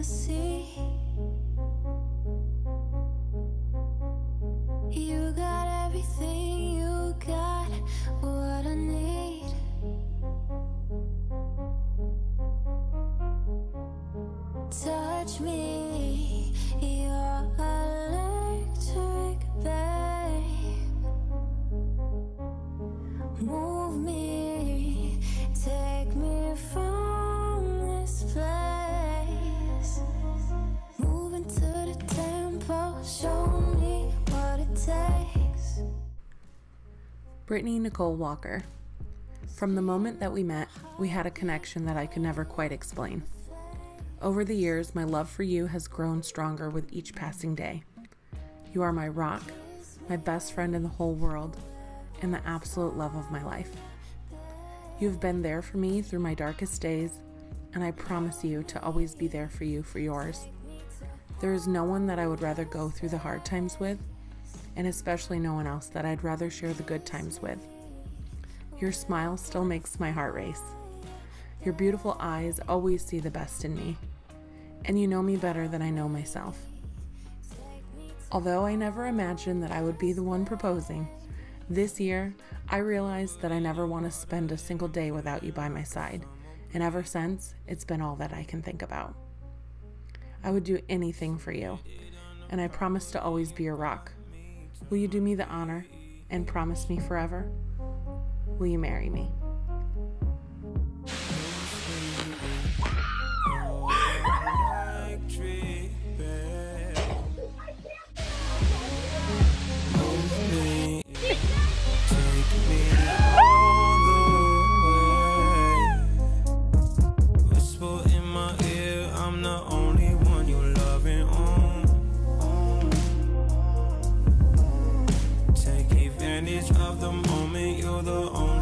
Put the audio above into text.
the sea. You got everything, you got what I need. Touch me, you're electric, babe. Move me, take me from this place. Moving to the tempo, show me what it takes. Brittany Nicole Walker. From the moment that we met, we had a connection that I could never quite explain. Over the years, my love for you has grown stronger with each passing day. You are my rock, my best friend in the whole world, and the absolute love of my life. You have been there for me through my darkest days, and I promise you to always be there for you for yours. There is no one that I would rather go through the hard times with, and especially no one else that I'd rather share the good times with. Your smile still makes my heart race. Your beautiful eyes always see the best in me, and you know me better than I know myself. Although I never imagined that I would be the one proposing, this year I realized that I never want to spend a single day without you by my side, and ever since, it's been all that I can think about. I would do anything for you, and I promise to always be your rock. Will you do me the honor and promise me forever? Will you marry me? Of the moment, you're the only